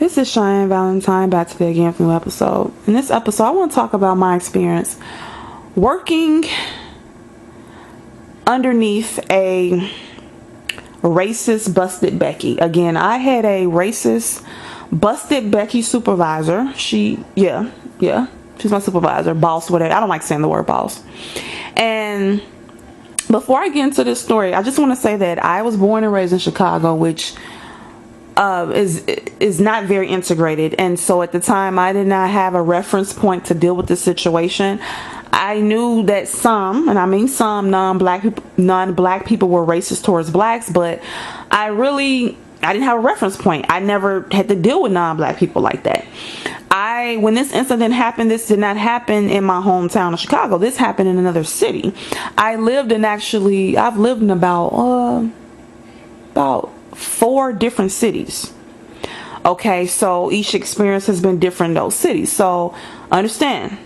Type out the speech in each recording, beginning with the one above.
This is Cheyenne Valentine, back today again for a new episode. In this episode, I want to talk about my experience working underneath a racist busted Becky. Again, I had a racist busted Becky supervisor. She's my supervisor, boss, whatever. I don't like saying the word boss. And before I get into this story, I just want to say that I was born and raised in Chicago, which is not very integrated, and so at the time I did not have a reference point to deal with the situation. I knew that some, and I mean some, non-black people were racist towards blacks, but I didn't have a reference point. I never had to deal with non-black people like that. When this incident happened, this did not happen in my hometown of Chicago. This happened in another city. I've lived in about 4 different cities. Okay, so each experience has been different in those cities. So understand,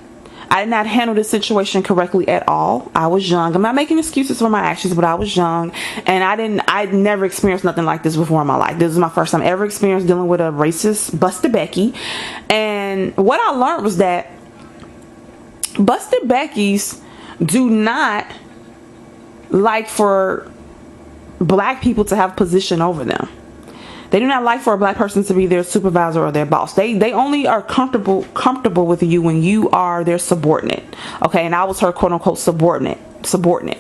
I did not handle this situation correctly at all. I was young. I'm not making excuses for my actions, but I was young, and I'd never experienced nothing like this before in my life. This is my first time ever experienced dealing with a racist busted Becky. And what I learned was that busted Beckys do not like for black people to have position over them. They do not like for a black person to be their supervisor or their boss. They only are comfortable with you when you are their subordinate. Okay, and I was her quote unquote subordinate.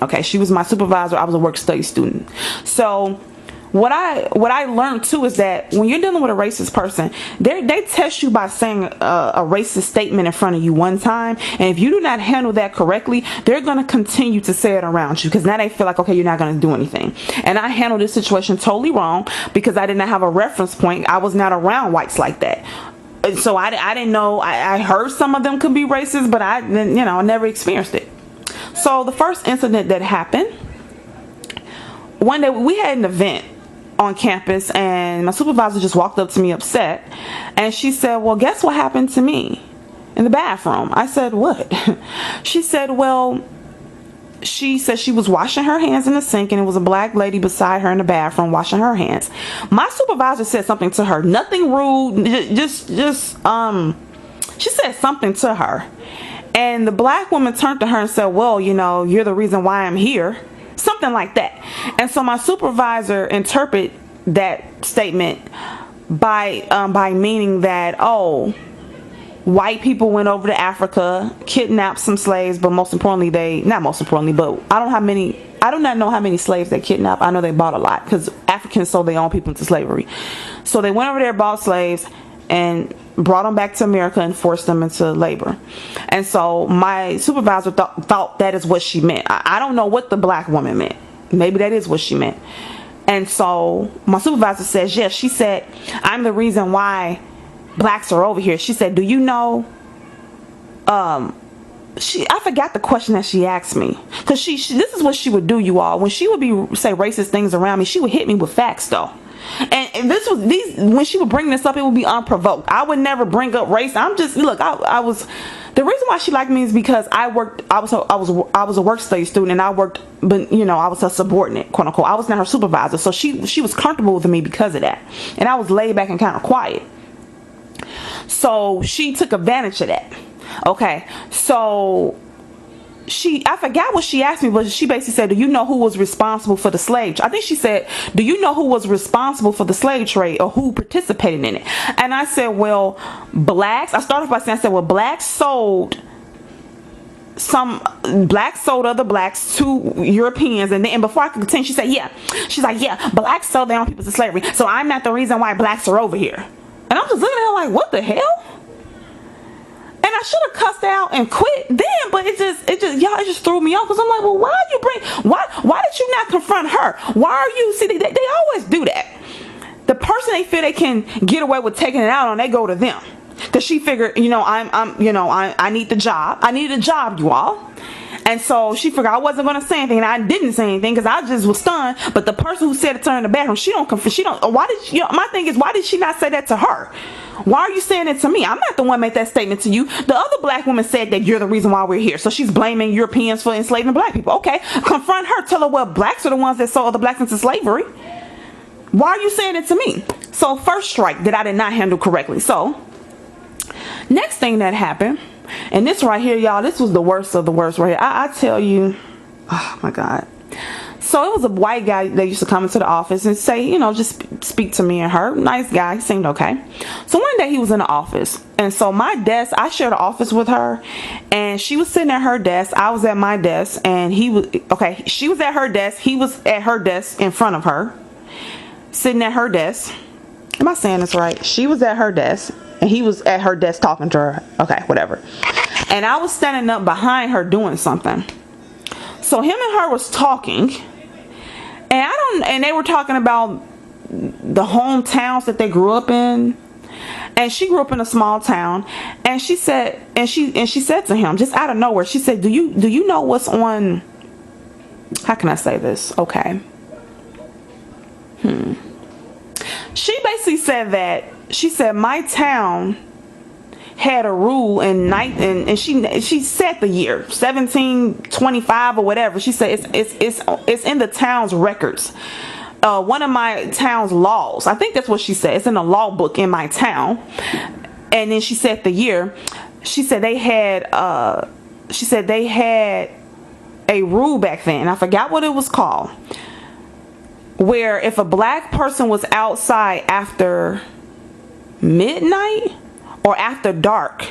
Okay, she was my supervisor. I was a work study student. So what I learned too is that when you're dealing with a racist person, they test you by saying a racist statement in front of you one time, and if you do not handle that correctly, they're going to continue to say it around you, because now they feel like, okay, you're not going to do anything. And I handled this situation totally wrong because I did not have a reference point. I was not around whites like that. So I didn't know. I heard some of them could be racist, but I never experienced it. So the first incident that happened, one day we had an event on campus, and my supervisor just walked up to me upset, and she said, well, guess what happened to me in the bathroom? I said, what? She said, well, she said she was washing her hands in the sink, and it was a black lady beside her in the bathroom washing her hands. My supervisor said something to her, nothing rude, she said something to her, and the black woman turned to her and said, well, you're the reason why I'm here. Something like that. And so my supervisor interpreted that statement by meaning that, oh, white people went over to Africa, kidnapped some slaves, but I do not know how many slaves they kidnapped. I know they bought a lot, because Africans sold their own people into slavery. So they went over there, bought slaves, and brought them back to America and forced them into labor. And so my supervisor thought that is what she meant. I don't know what the black woman meant. Maybe that is what she meant. And so my supervisor says, yes, she said, I'm the reason why blacks are over here. She said, do you know, I forgot the question that she asked me, because this is what she would do, you all. When she would say racist things around me, she would hit me with facts though. And when she would bring this up, it would be unprovoked. I would never bring up race. The reason why she liked me is because I was a work study student, and I worked, but I was her subordinate, quote unquote. I was not her supervisor, so she was comfortable with me because of that, and I was laid back and kind of quiet. So she took advantage of that. Okay, so I forgot what she asked me, but she basically said, do you know who was responsible for the slave trade? I think she said, do you know who was responsible for the slave trade, or who participated in it? And I said, well, blacks. I started by saying, well, blacks sold other blacks to Europeans, and before I could continue, she said, yeah. She's like, yeah, blacks sold their own people to slavery, so I'm not the reason why blacks are over here. And I'm just looking at her like, what the hell? And I should have cussed out and quit then, but it just threw me off, because I'm like, well, why did you not confront her? Why are you, see, they always do that. The person they feel they can get away with taking it out on, they go to them. Because she figured, I need the job. I needed a job, you all. And so she figured I wasn't going to say anything, and I didn't say anything because I just was stunned. But the person who said it to her in the bathroom, my thing is, why did she not say that to her? Why are you saying it to me? I'm not the one made that statement to you. The other black woman said that you're the reason why we're here. So she's blaming Europeans for enslaving black people. Okay, confront her. Tell her, well, blacks are the ones that sold other blacks into slavery. Why are you saying it to me? So first strike that I did not handle correctly. So next thing that happened, and this right here, y'all, this was the worst of the worst right here. I tell you, oh my God. So it was a white guy that used to come into the office and say, you know, just speak to me and her. Nice guy, he seemed okay. So one day he was in the office, and so my desk, I shared an office with her, and she was sitting at her desk, I was at my desk, and he was, okay, she was at her desk, he was at her desk in front of her, sitting at her desk. Am I saying this right? She was at her desk, and he was at her desk talking to her. Okay, whatever. And I was standing up behind her doing something. So him and her was talking, and they were talking about the hometowns that they grew up in. And she grew up in a small town, and she said, and she said to him, just out of nowhere, she said, do you know what's on, how can I say this? Okay. She basically said that, she said my town had a rule in and she said the year 1725 or whatever. She said it's in the town's records. One of my town's laws, I think that's what she said, it's in a law book in my town. And then she said the year. She said they had a rule back then, I forgot what it was called, where if a black person was outside after midnight or after dark,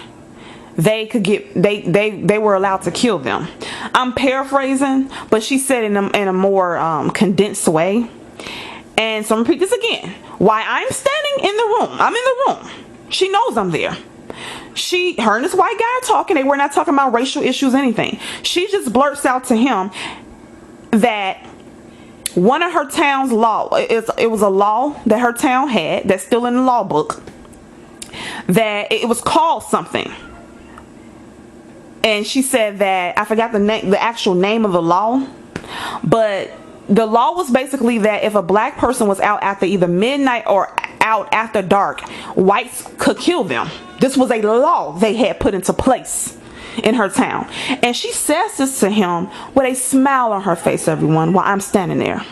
they could get they were allowed to kill them. I'm paraphrasing, but she said in a more condensed way. And so I'm repeat this again. Why I'm standing in the room, I'm in the room, she knows I'm there. Her and this white guy are talking. They were not talking about racial issues, anything. She just blurts out to him that one of her town's law, it was a law that her town had that's still in the law book, that it was called something. And she said that, I forgot the actual name of the law, but the law was basically that if a black person was out after either midnight or out after dark, whites could kill them. This was a law they had put into place in her town. And she says this to him with a smile on her face, everyone, while I'm standing there.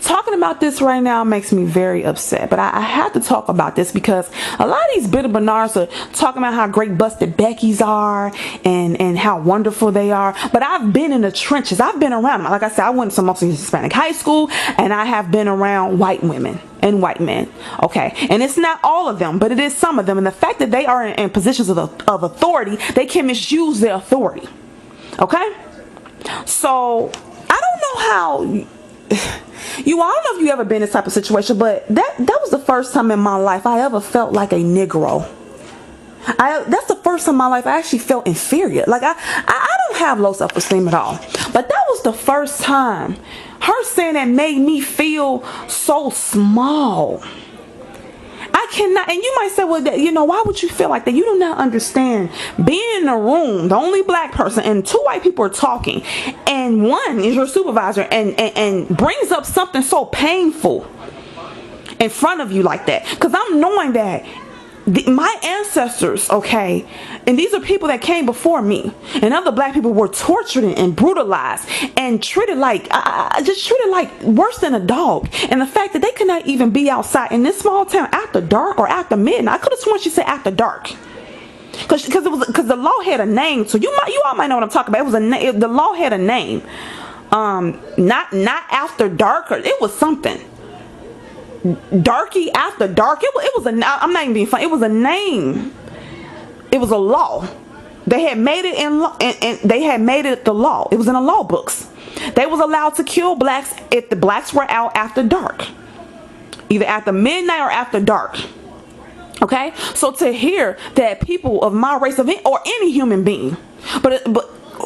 Talking about this right now makes me very upset, but I have to talk about this because a lot of these bitter Bernards are talking about how great busted Beckys are and how wonderful they are. But I've been in the trenches. I've been around them. Like I said, I went to mostly Hispanic high school, and I have been around white women and white men. Okay, and it's not all of them, but it is some of them. And the fact that they are in positions of authority, they can misuse their authority. Okay, so I don't know how. I don't know if you ever been in this type of situation, but that was the first time in my life I ever felt like a Negro. That's the first time in my life I actually felt inferior. Like I don't have low self-esteem at all, but that was the first time. Her saying that made me feel so small. I cannot, and you might say, well, you know, why would you feel like that? You do not understand. Being in a room, the only black person, and two white people are talking, and one is your supervisor, and brings up something so painful in front of you like that. Because I'm knowing that my ancestors, okay, and these are people that came before me, and other black people were tortured and brutalized and treated like, just treated like worse than a dog. And the fact that they could not even be outside in this small town after dark or after midnight. I could have sworn she said after dark, because the law had a name. So you all might know what I'm talking about. The law had a name, not after dark, or it was something. Darky after dark. It was I'm not even being funny. It was a name. It was a law. They had made it and they had made it the law. It was in the law books. They was allowed to kill blacks if the blacks were out after dark, either after midnight or after dark. Okay, so to hear that people of my race or any human being, but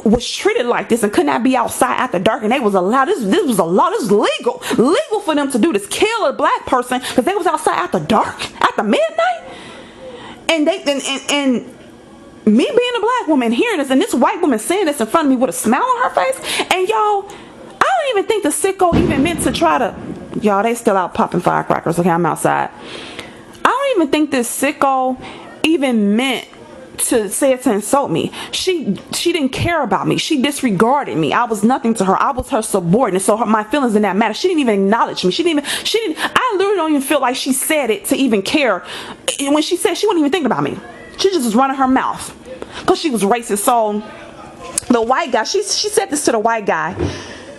was treated like this and could not be outside after dark, and they was allowed, this was a law, this was legal for them to do this, kill a black person because they was outside after dark, after midnight. And and me being a black woman hearing this, and this white woman saying this in front of me with a smile on her face, and y'all, I don't even think the sicko even meant to try to, y'all, they still out popping firecrackers. Okay, I'm outside. I don't even think this sicko even meant to say it to insult me. She didn't care about me. She disregarded me. I was nothing to her. I was her subordinate. So my feelings did not matter. She didn't even acknowledge me. I literally don't even feel like she said it to even care. When she said, she wasn't even thinking about me. She just was running her mouth because she was racist. So the white guy, she said this to the white guy,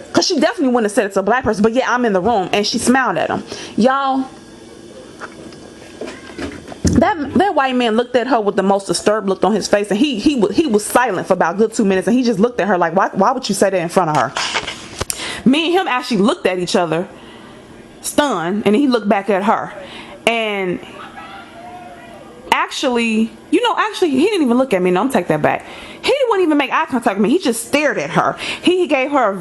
because she definitely wouldn't have said it to a black person. But yeah, I'm in the room, and she smiled at him. Y'all, that white man looked at her with the most disturbed look on his face, and he was silent for about a good 2 minutes, and he just looked at her like, why would you say that in front of her? Me and him actually looked at each other, stunned, and he looked back at her. And actually, he didn't even look at me. No, I'm take that back. He wouldn't even make eye contact with me. He just stared at her. He gave her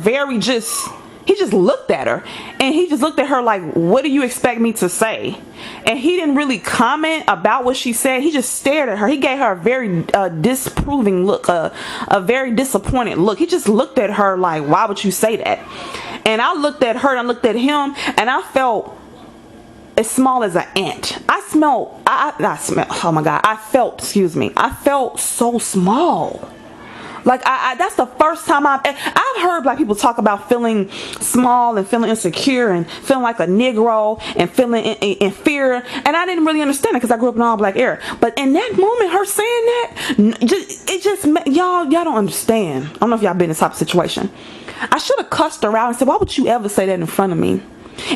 he just looked at her, and he just looked at her like, what do you expect me to say? And he didn't really comment about what she said. He just stared at her. He gave her a very disapproving look, a very disappointed look. He just looked at her like, why would you say that? And I looked at her and I looked at him, and I felt as small as an ant. I felt so small. Like that's the first time I've heard black people talk about feeling small and feeling insecure and feeling like a Negro and feeling in fear, and I didn't really understand it because I grew up in an all black era. But in that moment, her saying that, y'all don't understand. I don't know if y'all been in this type of situation. I should have cussed her out and said, why would you ever say that in front of me?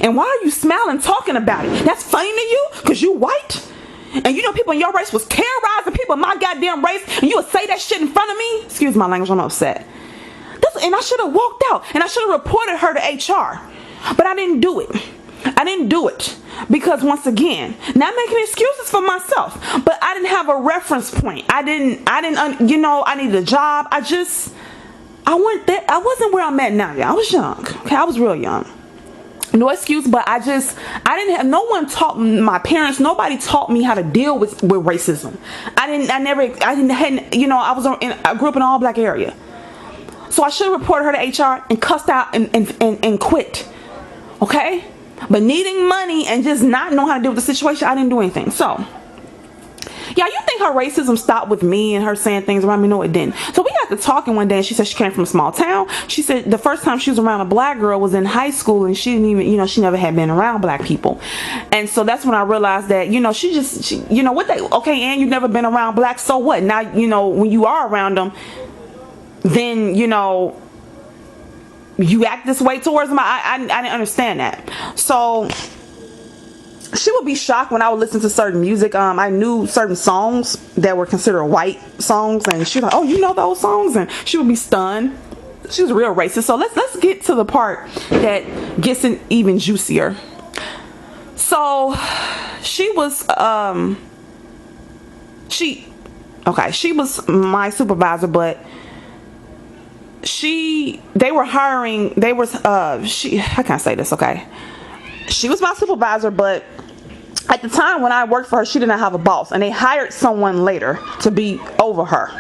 And why are you smiling talking about it? That's funny to you because you white? And you know people in your race was terrorizing people in my goddamn race, and you would say that shit in front of me? Excuse my language, I'm upset. And I should have walked out, and I should have reported her to HR. But I didn't do it. Because once again, not making excuses for myself, but I didn't have a reference point. I needed a job. I wasn't where I'm at now, y'all. I was young. Okay, I was real young. No excuse, but I didn't have, no one taught my parents, nobody taught me how to deal with racism. I grew up in an all black area. So I should have reported her to HR and cussed out and quit. Okay? But needing money and just not knowing how to deal with the situation, I didn't do anything. So, yeah, you think her racism stopped with me and her saying things around me? No, it didn't. So we got to talking one day, and she said she came from a small town. She said the first time she was around a black girl was in high school, and she didn't even, she never had been around black people. And so that's when I realized that, okay, and you've never been around black, so what? Now, when you are around them, then, you act this way towards them. I didn't understand that. So she would be shocked when I would listen to certain music. I knew certain songs that were considered white songs, and she was like, oh, you know those songs? And she would be stunned. She was real racist. So let's get to the part that gets even juicier. So she was she was my supervisor, but I can't say this, okay? She was my supervisor, but at the time when I worked for her, she did not have a boss, and they hired someone later to be over her.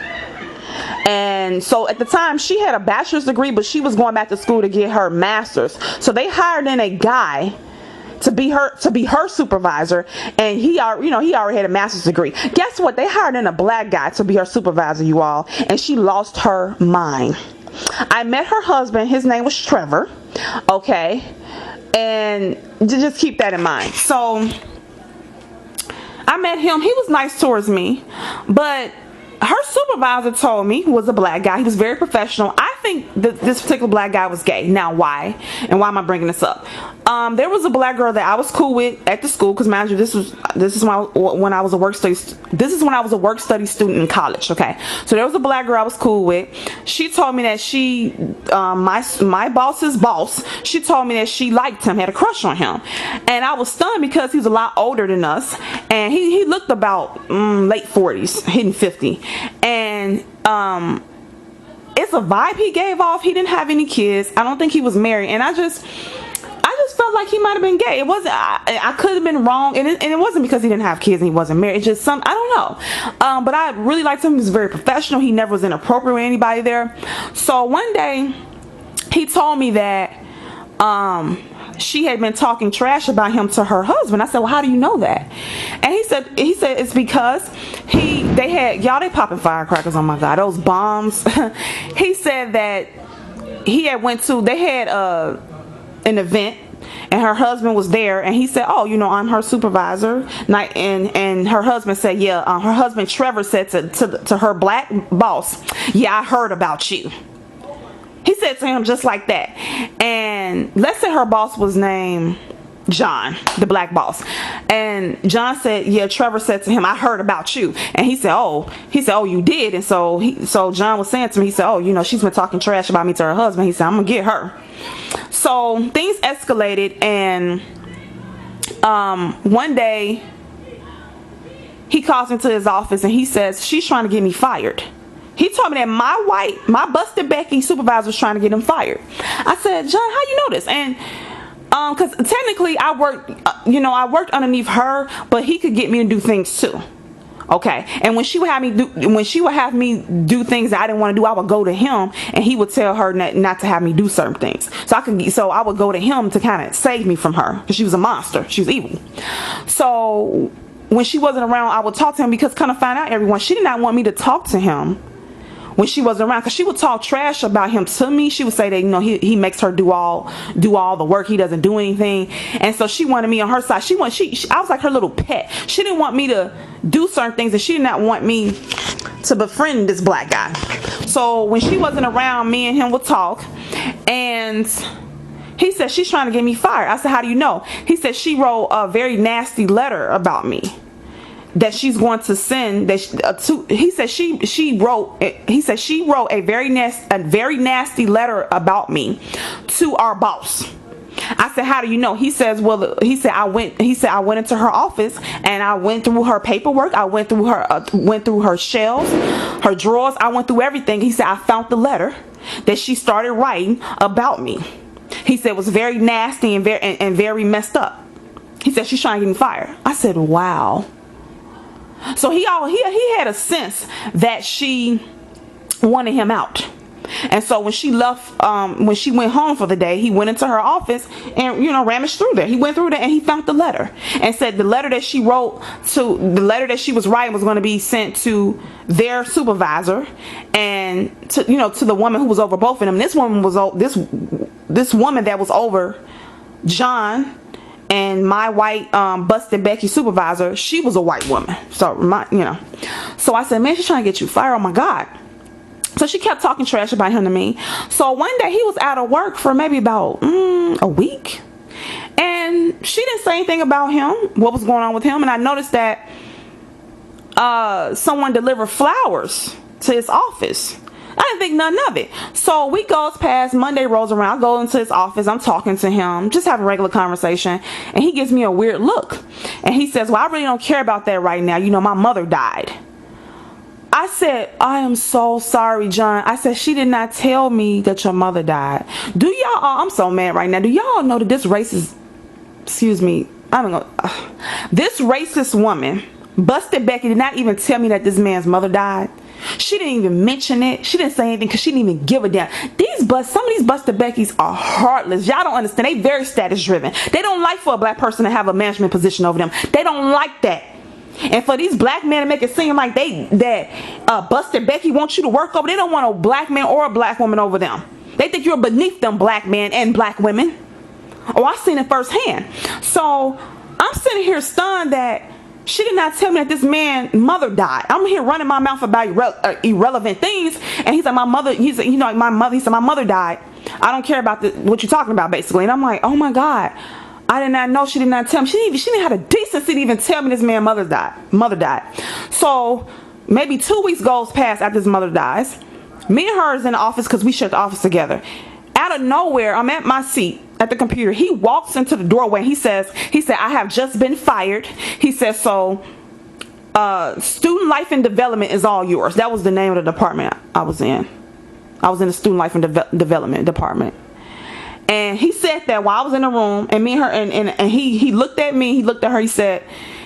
And so at the time, she had a bachelor's degree, but she was going back to school to get her master's. So they hired in a guy to be her supervisor, and he already had a master's degree. Guess what? They hired in a black guy to be her supervisor, you all, and she lost her mind. I met her husband. His name was Trevor. Okay. And just keep that in mind. So I met him. He was nice towards me, but her supervisor told me, was a black guy. He was very professional. I think that this particular black guy was gay. Now, why? And why am I bringing this up? There was a black girl that I was cool with at the school, because mind you, this is when I was a work study. This is when I was a work study student in college. Okay, so there was a black girl I was cool with. She told me that my boss's boss. She told me that she liked him, had a crush on him, and I was stunned because he was a lot older than us, and he looked about late 40s, hitting 50. And it's a vibe he gave off. He didn't have any kids. I don't think he was married, and I just felt like he might have been gay. It wasn't. I could have been wrong, and it wasn't because he didn't have kids and he wasn't married. It's just I don't know. But I really liked him. He was very professional. He never was inappropriate with anybody there. So one day, he told me that she had been talking trash about him to her husband. I said, well, how do you know that? And he said it's because they popping firecrackers. Oh my God, those bombs. He said that they had an event, and her husband was there, and he said, oh, I'm her supervisor. And her husband said, yeah, her husband Trevor said to her black boss, yeah, I heard about you. He said to him just like that. And let's say her boss was named John, the black boss. And John said, yeah, Trevor said to him, I heard about you. And he said, oh, you did. And so John was saying to me, he said, oh, she's been talking trash about me to her husband. He said, I'm gonna get her. So things escalated, and one day he calls into his office and he says, she's trying to get me fired. He told me that my busted Becky supervisor was trying to get him fired. I said, John, how you know this? And because technically I worked underneath her, but he could get me to do things too. Okay, and when she would have me do things that I didn't want to do, I would go to him, and he would tell her not to have me do certain things. So I would go to him to kind of save me from her, because she was a monster. She was evil. So when she wasn't around, I would talk to him, because kind of find out everyone, she did not want me to talk to him when she wasn't around, because she would talk trash about him to me. She would say that he makes her do all the work, he doesn't do anything. And so she wanted me on her side. I was like her little pet. She didn't want me to do certain things, and she did not want me to befriend this black guy. So when she wasn't around, me and him would talk, and he said, she's trying to get me fired. I said, how do you know? He said, she wrote a very nasty letter about me that she's going to send. He said she wrote a very nasty letter about me to our boss. I said, how do you know? He said I went into her office, and I went through her paperwork. I went through her shelves, her drawers. I went through everything. He said, I found the letter that she started writing about me. He said it was very nasty and very messed up. He said, she's trying to get me fired. I said, wow. So he had a sense that she wanted him out. And so when she left, when she went home for the day, he went into her office and rummaged through there. He went through there and he found the letter, and said the letter that she was writing was going to be sent to their supervisor, and to the woman who was over both of them. This woman was this woman that was over John and my white busted Becky supervisor. She was a white woman. So so I said, man, she's trying to get you fired. Oh my God. So she kept talking trash about him to me. So one day he was out of work for maybe about a week, and she didn't say anything about him, what was going on with him. And I noticed that someone delivered flowers to his office. I didn't think nothing of it. So week goes past, Monday rolls around, I go into his office, I'm talking to him, just having a regular conversation, and he gives me a weird look. And he says, well, I really don't care about that right now. My mother died. I said, I am so sorry, John. I said, she did not tell me that your mother died. Do y'all, I'm so mad right now. Do y'all know that this racist, this racist woman, busted Becky, did not even tell me that this man's mother died? She didn't even mention it. She didn't say anything because she didn't even give a damn. Some of these busted Beckys are heartless. Y'all don't understand. They very status driven. They don't like for a black person to have a management position over them. They don't like that. And for these black men to make it seem like busted Becky wants you to work over, they don't want a black man or a black woman over them. They think you're beneath them, black men and black women. Oh, I've seen it firsthand. So I'm sitting here stunned that she did not tell me that this man's mother died. I'm here running my mouth about irrelevant things, and he's like, my mother. He said, my mother died. I don't care about what you're talking about, basically. And I'm like, oh my God. I did not know. She did not tell me. She didn't have the decency to even tell me this man's mother died. So maybe 2 weeks goes past after his mother dies. Me and her is in the office because we share the office together. Out of nowhere, I'm at my seat at the computer. He walks into the doorway. He said, I have just been fired. He says, so student life and development is all yours. That was the name of the department I was in. I was in the student life and development department. And he said that while I was in the room, and me and her, and he looked at me, he looked at her, he said,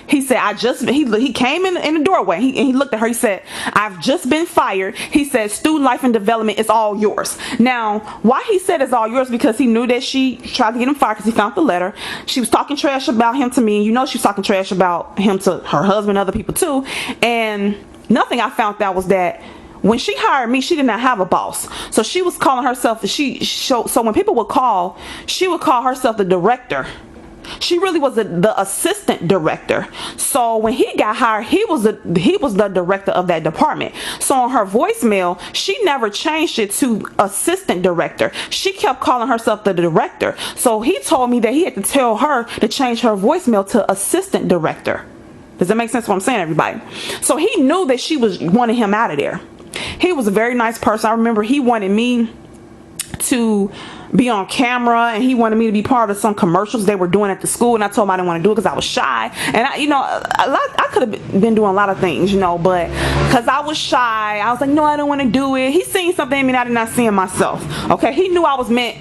He said, he came in the doorway, and he looked at her. He said, I've just been fired. He said, student life and development is all yours. Now, why he said it's all yours? Because he knew that she tried to get him fired because he found the letter. She was talking trash about him to me, and you know she was talking trash about him to her husband and other people too. And nothing I found out was that when she hired me, she did not have a boss. So she was calling herself, so when people would call, she would call herself the director. She really was the assistant director. So when he got hired, he was the director of that department. So on her voicemail, she never changed it to assistant director. She kept calling herself the director. So he told me that he had to tell her to change her voicemail to assistant director. Does that make sense what I'm saying, everybody? So he knew that she was wanting him out of there. He was a very nice person. I remember he wanted me to be on camera, and he wanted me to be part of some commercials they were doing at the school, and I told him I didn't want to do it because I was shy. And I could have been doing a lot of things, but because I was shy, I was like, no, I don't want to do it. He seen something in me that I did not see in myself. Okay, he knew I was meant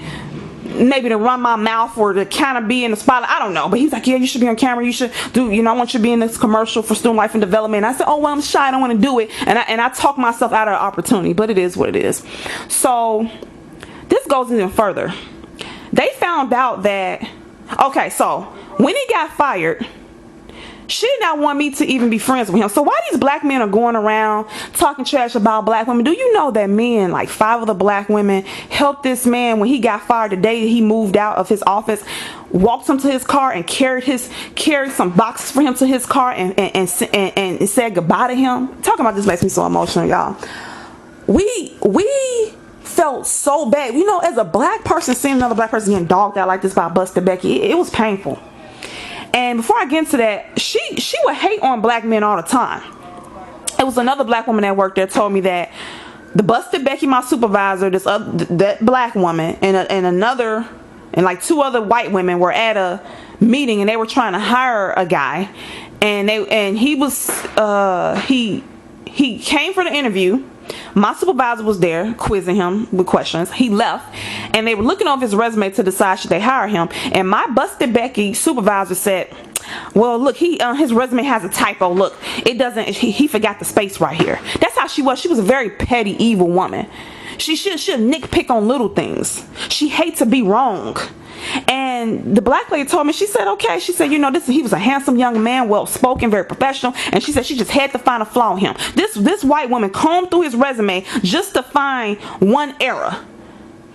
maybe to run my mouth or to kind of be in the spotlight. I don't know, but he's like, yeah, you should be on camera. You should do, I want you to be in this commercial for student life and development. And I said, oh, well, I'm shy. I don't want to do it. And I talk myself out of the opportunity, but it is what it is. So this goes even further. They found out that, okay, so when he got fired, she did not want me to even be friends with him. So why these black men are going around talking trash about black women? Do you know that men, like 5 of the black women, helped this man when he got fired the day he moved out of his office, walked him to his car and carried some boxes for him to his car and said goodbye to him? Talking about this makes me so emotional, y'all. We felt so bad. As a black person, seeing another black person getting dogged out like this by Busted Becky, it was painful. And before I get into that, she would hate on black men all the time. It was another black woman that worked there told me that the Busted Becky, my supervisor, that black woman, and like 2 other white women were at a meeting, and they were trying to hire a guy, and he came for the interview. My supervisor was there quizzing him with questions. He left, and they were looking over his resume to decide should they hire him. And my Busted Becky supervisor said, well, look, his resume has a typo. Look, it doesn't, he forgot the space right here. That's how she was. She was a very petty, evil woman. She'll nitpick on little things. She hates to be wrong. And the black lady told me, she said, okay, she said, he was a handsome young man, well spoken, very professional, and she said she just had to find a flaw in him. This white woman combed through his resume just to find one error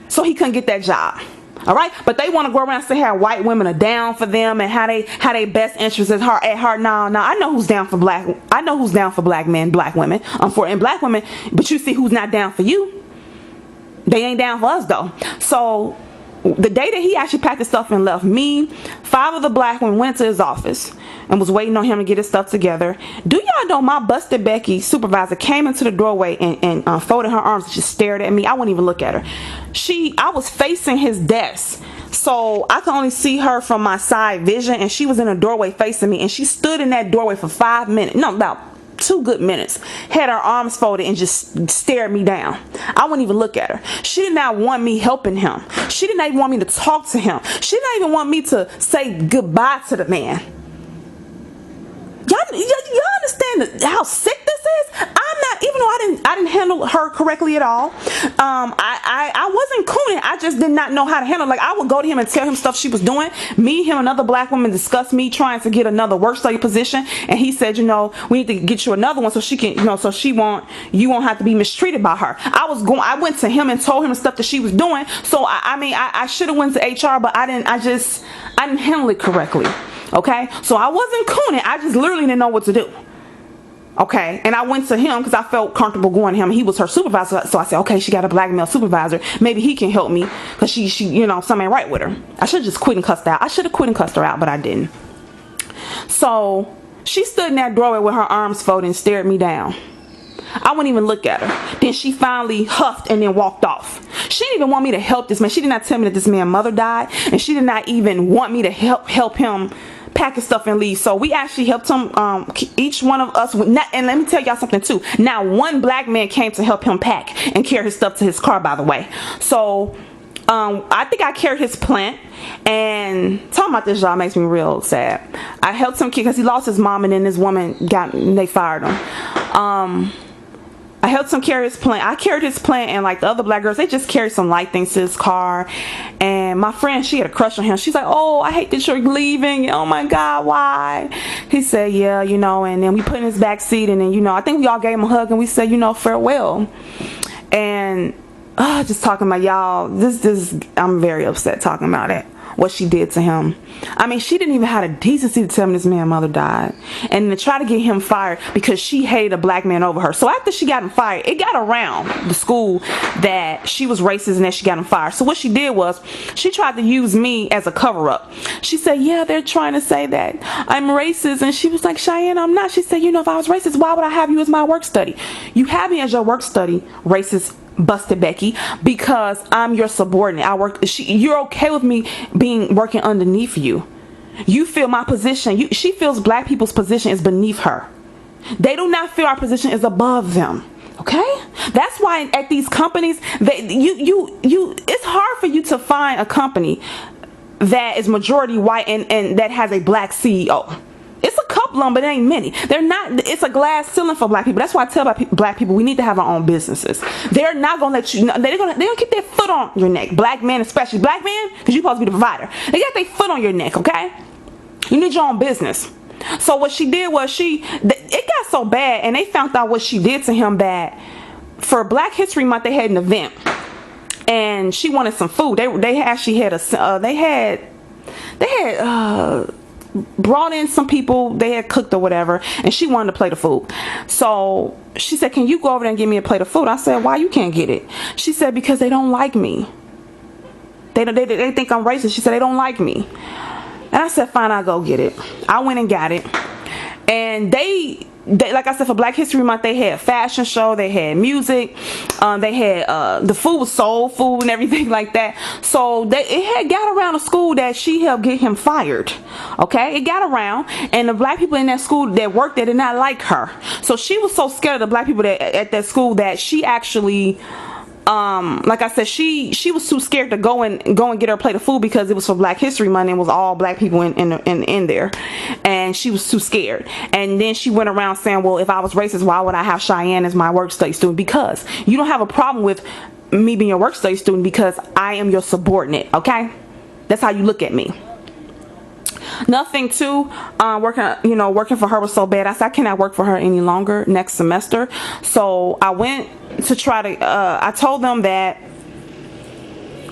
so he couldn't get that job. All right, but they want to go around and say how white women are down for them and how they best interest is at heart. Now I know who's down for black. I know who's down for black men, black women, and black women. But you see who's not down for you. They ain't down for us though. So the day that he actually packed his stuff and left, me, 5 of the black women went to his office and was waiting on him to get his stuff together. Do y'all know my Busted Becky supervisor came into the doorway and folded her arms and just stared at me? I wouldn't even look at her. I was facing his desk, so I could only see her from my side vision, and she was in a doorway facing me, and she stood in that doorway for 5 minutes. No, about 2 good minutes, had her arms folded and just stared me down. I wouldn't even look at her. She did not want me helping him. She did not even want me to talk to him. She did not even want me to say goodbye to the man. Y'all understand how sick this is? I'm not, even though I didn't handle her correctly at all. I wasn't cooning. I just did not know how to handle it. Like, I would go to him and tell him stuff she was doing. Me, him, another black woman discussed me trying to get another work study position, and he said, we need to get you another one so she can, you won't have to be mistreated by her. I went to him and told him the stuff that she was doing. So I should have went to HR, but I didn't handle it correctly. Okay, so I wasn't cooning. I just literally didn't know what to do. Okay, and I went to him because I felt comfortable going to him. He was her supervisor, so I said, okay, she got a black male supervisor. Maybe he can help me because she something ain't right with her. I should have just quit and cussed her out. I should have quit and cussed her out, but I didn't. So she stood in that doorway with her arms folded and stared me down. I wouldn't even look at her. Then she finally huffed and then walked off. She didn't even want me to help this man. She did not tell me that this man's mother died, and she did not even want me to help him pack his stuff and leave. So we actually helped him, each one of us, and let me tell y'all something too. Now, one black man came to help him pack and carry his stuff to his car, by the way. So I think I carried his plant, And talking about this, y'all, makes me real sad. I helped some kid because he lost his mom, and then this woman they fired him. I helped him carry his plant. I carried his plant, and like the other black girls, they just carried some light things to his car. And my friend, she had a crush on him. She's like, oh, I hate that you're leaving. Oh my God, why? He said, yeah, you know, and then we put in his back seat, and then, you know, I think we all gave him a hug, and we said, you know, farewell. And just talking about, y'all, this I'm very upset talking about it, what she did to him. I mean, she didn't even have the decency to tell me this man's mother died, and to try to get him fired because she hated a black man over her. So after she got him fired, it got around the school that she was racist and that she got him fired. So what she did was she tried to use me as a cover-up. She said, yeah, they're trying to say that I'm racist. And she was like, Cheyenne, I'm not. She said, you know, if I was racist, why would I have you as my work study? You have me as your work study, racist busted Becky, because I'm your subordinate. You're okay with me working underneath you. You feel my position. She feels black people's position is beneath her. They do not feel our position is above them. Okay, that's why at these companies, it's hard for you to find a company that is majority white and that has a black CEO. It's a couple of them, but it ain't many. They're not. It's a glass ceiling for black people. That's why I tell black people we need to have our own businesses. They're not gonna let you. They're gonna keep their foot on your neck. Black men, especially black men, because you're supposed to be the provider. They got their foot on your neck. Okay, you need your own business. So what she did was it got so bad, and they found out what she did to him, that for Black History Month they had an event, and she wanted some food. They actually had brought in some people they had cooked or whatever, and she wanted a plate of food. So she said, can you go over there and give me a plate of food? I said, why you can't get it? She said, because they don't like me. They think I'm racist. She said, they don't like me. And I said, fine, I'll go get it. I went and got it. And they like I said, for Black History Month, they had a fashion show, they had music, they had the food was soul food and everything like that. So it had got around a school that she helped get him fired. Okay, it got around, and the black people in that school that worked there did not like her. So she was so scared of the black people at that school that she actually, like I said, she was too scared to go and get her plate of food, because it was for Black History Month and it was all black people in there, and she was too scared. And then she went around saying, well, if I was racist, why would I have Cheyenne as my work study student? Because you don't have a problem with me being your work study student, because I am your subordinate. Okay, that's how you look at me. Nothing too working for her was so bad. I said I cannot work for her any longer next semester. So I went to try to I told them that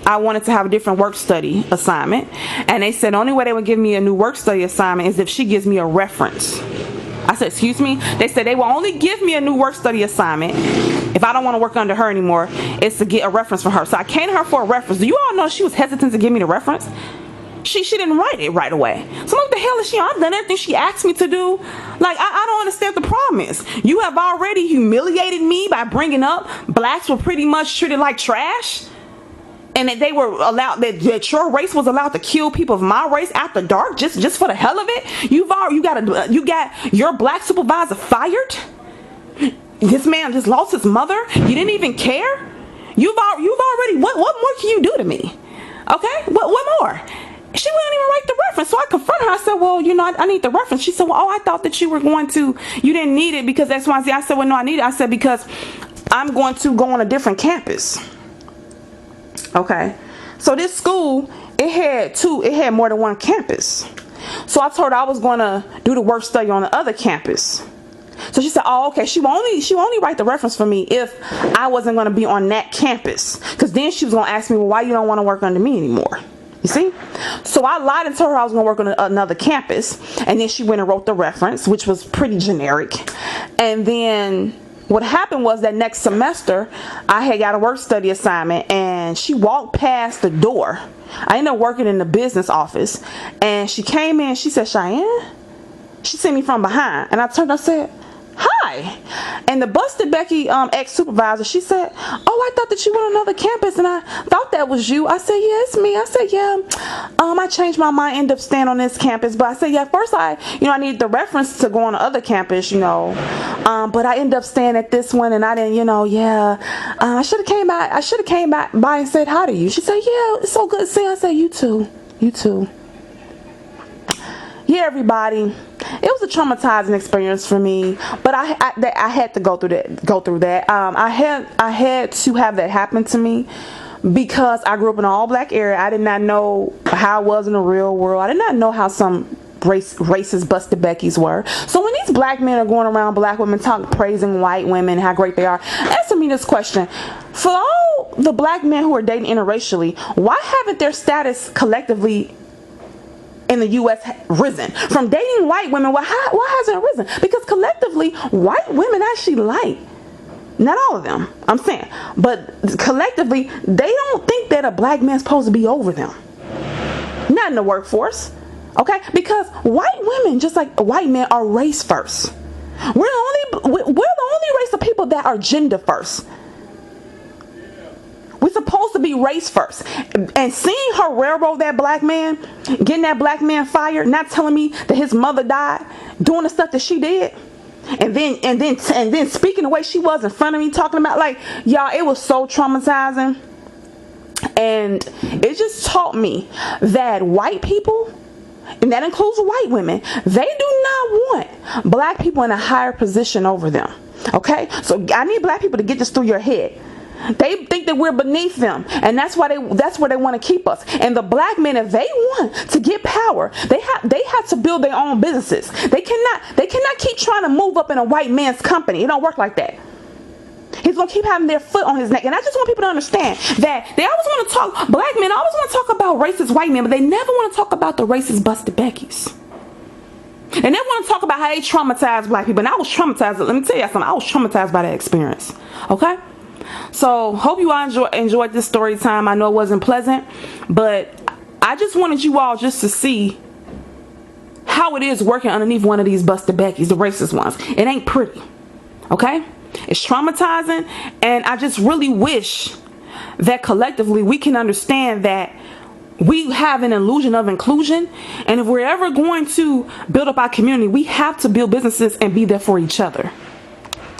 I wanted to have a different work study assignment, and they said the only way they would give me a new work study assignment is if she gives me a reference. I said, excuse me? They said they will only give me a new work study assignment if I don't want to work under her anymore. It's to get a reference from her. So I came to her for a reference. Do you all know she was hesitant to give me the reference? She didn't write it right away. So what the hell is she? I've done everything she asked me to do. Like, I don't understand what the problem is. You have already humiliated me by bringing up blacks were pretty much treated like trash, and that they were allowed, that your race was allowed to kill people of my race after dark just for the hell of it. You got your black supervisor fired. This man just lost his mother. You didn't even care. You've already, what more can you do to me? Okay, what more? She wouldn't even write the reference. So I confronted her. I said, well, I need the reference. She said, well, I thought that you didn't need it because X, Y, Z. I said, well, no, I need it. I said, because I'm going to go on a different campus. Okay. So this school, it had more than one campus. So I told her I was going to do the work study on the other campus. So she said, oh, okay. She will only write the reference for me if I wasn't going to be on that campus. Because then she was going to ask me, well, why you don't want to work under me anymore? You see? So I lied and told her I was going to work on another campus. And then she went and wrote the reference, which was pretty generic. And then what happened was that next semester, I had got a work study assignment, and she walked past the door. I ended up working in the business office. And she came in, she said, Cheyenne? She seen me from behind. And I turned and said, hi. And the busted Becky ex-supervisor, she said, oh, I thought that you were on another campus, and I thought that was you. I said, yeah, it's me. I said, yeah, I changed my mind, ended up staying on this campus. But I said, yeah, first I needed the reference to go on the other campus, but I ended up staying at this one, and I didn't, I should have came by and said hi to you. She said, yeah, it's so good to see you. I said, you too. You too. Yeah, everybody, it was a traumatizing experience for me, but I had to go through that. I had to have that happen to me because I grew up in an all black area. I did not know how it was in the real world. I did not know how some racist busted Beckys were. So when these black men are going around black women praising white women, how great they are, answer me this question: for all the black men who are dating interracially, why haven't their status collectively in the U.S. risen? From dating white women, why hasn't it risen? Because collectively, white women actually like, not all of them, I'm saying, but collectively, they don't think that a black man's supposed to be over them. Not in the workforce, okay? Because white women, just like white men, are race first. We're the only race of people that are gender first. We're supposed to be race first. And seeing her railroad that black man, getting that black man fired, not telling me that his mother died, doing the stuff that she did, and then speaking the way she was in front of me, talking about, like, y'all, it was so traumatizing. And it just taught me that white people, and that includes white women, they do not want black people in a higher position over them. Okay? So I need black people to get this through your head. They think that we're beneath them, and that's where they want to keep us. And the black men, if they want to get power, they have to build their own businesses. They cannot keep trying to move up in a white man's company. It don't work like that. He's going to keep having their foot on his neck. And I just want people to understand that they always want to talk, black men always want to talk about racist white men, but they never want to talk about the racist busted Beckys. And they want to talk about how they traumatized black people. And I was traumatized. Let me tell you something. I was traumatized by that experience. Okay? So, hope you all enjoyed this story time. I know it wasn't pleasant, but I just wanted you all just to see how it is working underneath one of these busted Beckys, the racist ones. It ain't pretty. Okay? It's traumatizing, and I just really wish that collectively we can understand that we have an illusion of inclusion, and if we're ever going to build up our community, we have to build businesses and be there for each other.